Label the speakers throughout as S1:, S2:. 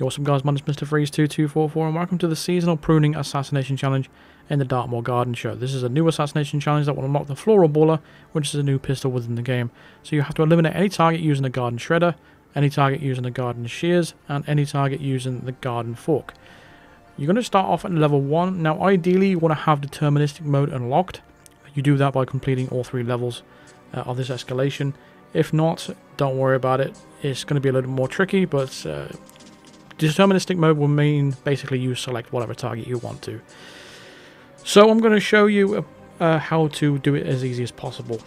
S1: Yo, what's up guys, my name is Mr. Freeze2244 and welcome to the Seasonal Pruning Assassination Challenge in the Dartmoor Garden Show. This is a new assassination challenge that will unlock the Floral Baller, which is a new pistol within the game. So you have to eliminate any target using the garden shredder, any target using the garden shears, and any target using the garden fork. You're going to start off at level 1. Now ideally you want to have deterministic mode unlocked. You do that by completing all 3 levels of this escalation. If not, don't worry about it. It's going to be a little more tricky, but deterministic mode will mean basically you select whatever target you want to. So I'm going to show you how to do it as easy as possible.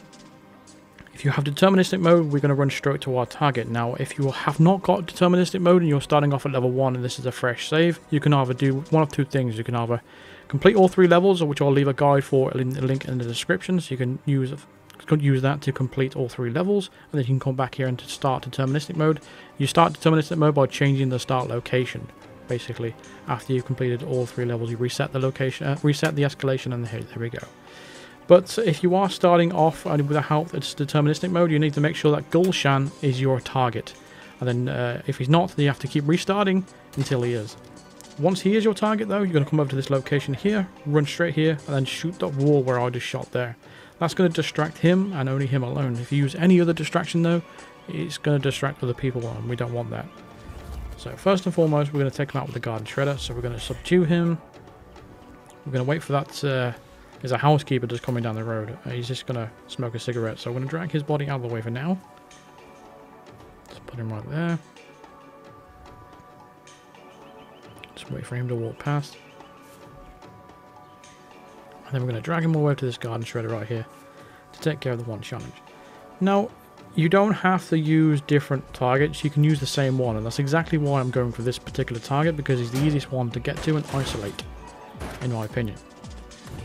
S1: If you have deterministic mode, we're going to run straight to our target. Now, if you have not got deterministic mode and you're starting off at level 1 and this is a fresh save, you can either do one of 2 things. You can either complete all 3 levels, which I'll leave a guide for a link in the description, so you can use that to complete all 3 levels, and then you can come back here and to start deterministic mode. You start deterministic mode by changing the start location. Basically, after you've completed all 3 levels, you reset the location, reset the escalation, and there we go. But if you are starting off with a health it's deterministic mode, you need to make sure that Gulshan is your target, and then if he's not, then you have to keep restarting until he is. Once he is your target though, you're going to come over to this location here, run straight here, and then shoot that wall where I just shot there. That's going to distract him and only him alone. If you use any other distraction though, it's going to distract other people, and we don't want that. So first and foremost, we're going to take him out with the garden shredder. So we're going to subdue him. We're going to wait for that. There's a housekeeper just coming down the road. He's just going to smoke a cigarette. So I'm going to drag his body out of the way for now. Just put him right there. Just wait for him to walk past. And then we're going to drag him all the way to this garden shredder right here to take care of the one challenge. Now, you don't have to use different targets. You can use the same one, and that's exactly why I'm going for this particular target, because he's the easiest one to get to and isolate, in my opinion.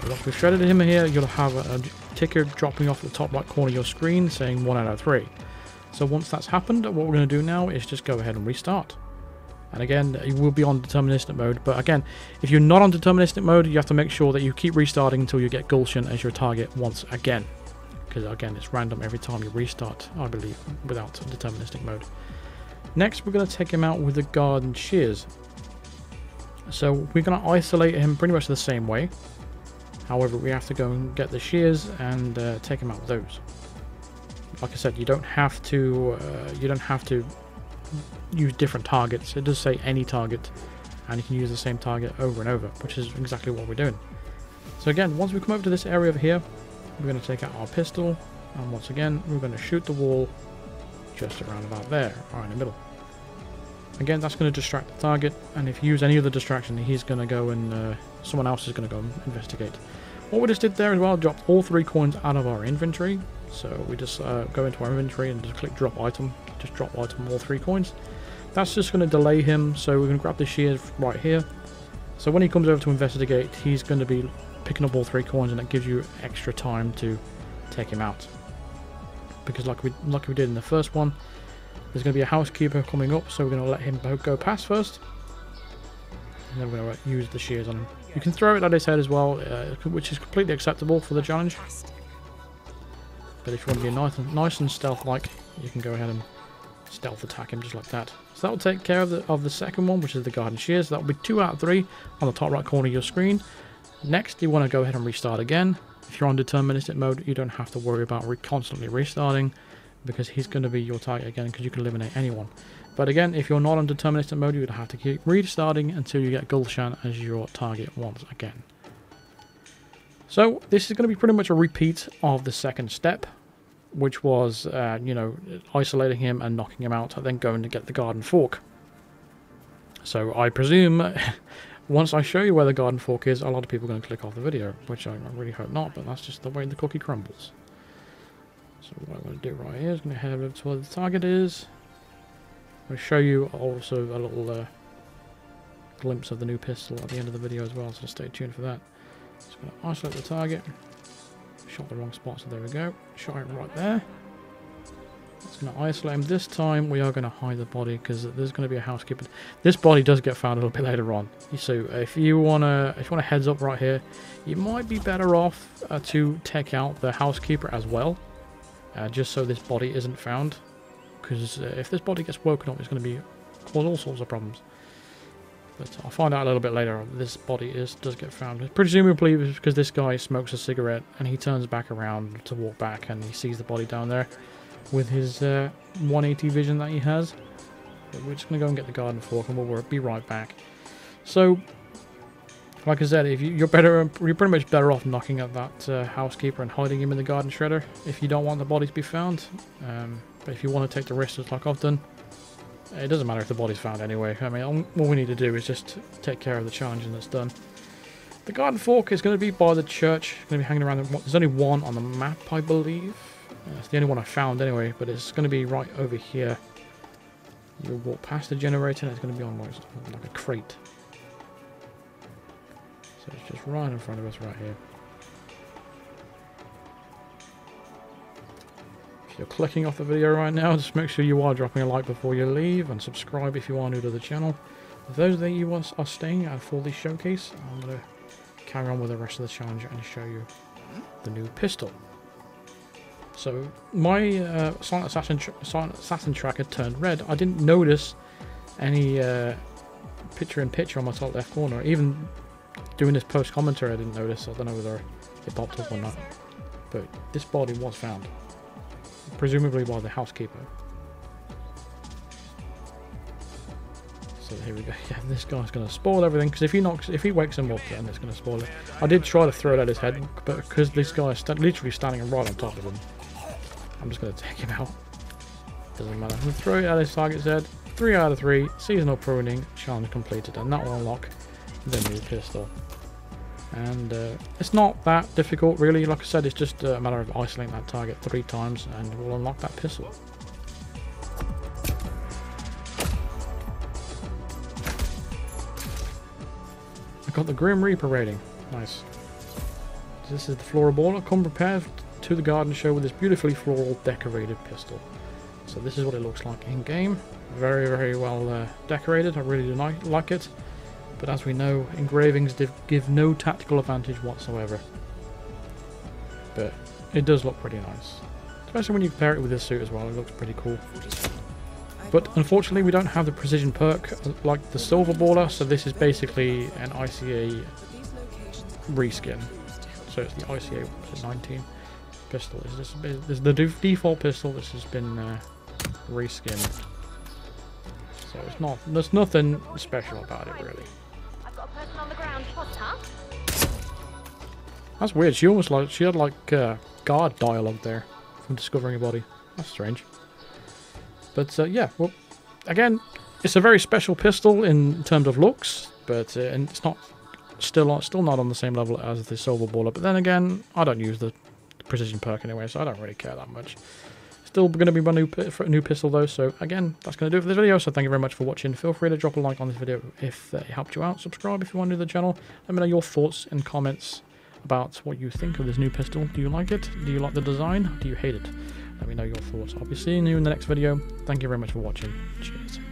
S1: Once we've shredded him here, you'll have a ticker dropping off the top right corner of your screen saying 1 out of 3. So once that's happened, what we're going to do now is just go ahead and restart. And again, you will be on deterministic mode, but again, if you're not on deterministic mode, you have to make sure that you keep restarting until you get Gulshan as your target once again. Because again, it's random every time you restart, I believe, without deterministic mode. Next, we're going to take him out with the garden shears. So we're going to isolate him pretty much the same way. However, we have to go and get the shears and take him out with those. Like I said, you don't have to use different targets. It does say any target, and you can use the same target over and over, which is exactly what we're doing. So again, once we come over to this area over here, we're going to take out our pistol, and once again we're going to shoot the wall just around about there, right in the middle. Again, that's going to distract the target, and if you use any other distraction, he's going to go and someone else is going to go and investigate. What we just did there as well, dropped all 3 coins out of our inventory. So we just go into our inventory and just click drop item, just drop item all 3 coins. That's just going to delay him, so we're going to grab the shears right here. So when he comes over to investigate, he's going to be picking up all 3 coins, and it gives you extra time to take him out. Because like we did in the first one, there's going to be a housekeeper coming up, so we're going to let him go past first. And then we're going to use the shears on him. You can throw it at his head as well, which is completely acceptable for the challenge. But if you want to be nice and stealth-like, you can go ahead and stealth attack him just like that. So that will take care of the second one, which is the garden shears. So that will be 2 out of 3 on the top right corner of your screen. Next, you want to go ahead and restart again. If you're on deterministic mode, you don't have to worry about constantly restarting, because he's going to be your target again, because you can eliminate anyone. But again, if you're not on deterministic mode, you would have to keep restarting until you get Gulshan as your target once again. So this is going to be pretty much a repeat of the second step, which was, you know, isolating him and knocking him out, and then going to get the garden fork. So I presume once I show you where the garden fork is, a lot of people are going to click off the video, which I really hope not, but that's just the way the cookie crumbles. So what I'm going to do right here is going to head over to where the target is. I'll show you also a little glimpse of the new pistol at the end of the video as well, so stay tuned for that. Just going to isolate the target. Shot the wrong spot, so there we go. Shot it right there. It's going to isolate him. This time we are going to hide the body, because there's going to be a housekeeper. This body does get found a little bit later on. So if you want a heads up right here, you might be better off to take out the housekeeper as well, just so this body isn't found. Because if this body gets woken up, it's going to cause all sorts of problems. But I'll find out a little bit later. This body does get found. Presumably because this guy smokes a cigarette and he turns back around to walk back and he sees the body down there with his 180 vision that he has. But we're just going to go and get the garden fork and we'll be right back. So, like I said, if you're pretty much better off knocking at that housekeeper and hiding him in the garden shredder if you don't want the body to be found. But if you want to take the risk, just like I've done, it doesn't matter if the body's found anyway. I mean, all we need to do is just take care of the challenge and it's done. The garden fork is going to be by the church. It's going to be hanging around. There's only one on the map, I believe. It's the only one I found anyway, but it's going to be right over here. You'll walk past the generator and it's going to be on like a crate. So it's just right in front of us right here. If you're clicking off the video right now, just make sure you are dropping a like before you leave and subscribe if you are new to the channel. For those that you are staying at for the showcase, I'm going to carry on with the rest of the challenge and show you the new pistol. So my Silent Assassin tracker turned red. I didn't notice any picture-in-picture on my top left corner. Even doing this post commentary I didn't notice. I don't know whether it popped up or not. But this body was found. Presumably by the housekeeper. So here we go. Yeah, this guy's going to spoil everything. Because if he wakes him up, then it's going to spoil it. I did try to throw it at his head, but because this guy is literally standing right on top of him, I'm just going to take him out. Doesn't matter. I'm going to throw it at his target's head. 3 out of 3. Seasonal Pruning. Challenge completed. And that will unlock the new pistol. And it's not that difficult really. Like I said, it's just a matter of isolating that target 3 times and we'll unlock that pistol. I got the Grim Reaper rating. Nice. This is the Floral Baller. Come prepared to the garden show with this beautifully floral decorated pistol. So this is what it looks like in game. Very, very well decorated. I really do like it. But as we know, engravings give no tactical advantage whatsoever. But it does look pretty nice. Especially when you compare it with this suit as well, it looks pretty cool. But unfortunately we don't have the precision perk like the Silver Baller, so this is basically an ICA reskin. So it's the ICA 19 pistol. This is the default pistol. This has been reskinned. So there's nothing special about it really.
S2: On the ground. What's up?
S1: That's weird. She had like guard dialogue there from discovering a body. That's strange. But yeah, well, again, it's a very special pistol in terms of looks, but and it's still not on the same level as the Silver Baller. But then again, I don't use the precision perk anyway, so I don't really care that much. Still going to be my new pistol though, so again, that's going to do it for this video, so thank you very much for watching. Feel free to drop a like on this video if it helped you out. Subscribe if you want to the channel. Let me know your thoughts and comments about what you think of this new pistol. Do you like it? Do you like the design? Do you hate it? Let me know your thoughts. I'll be seeing you in the next video. Thank you very much for watching. Cheers.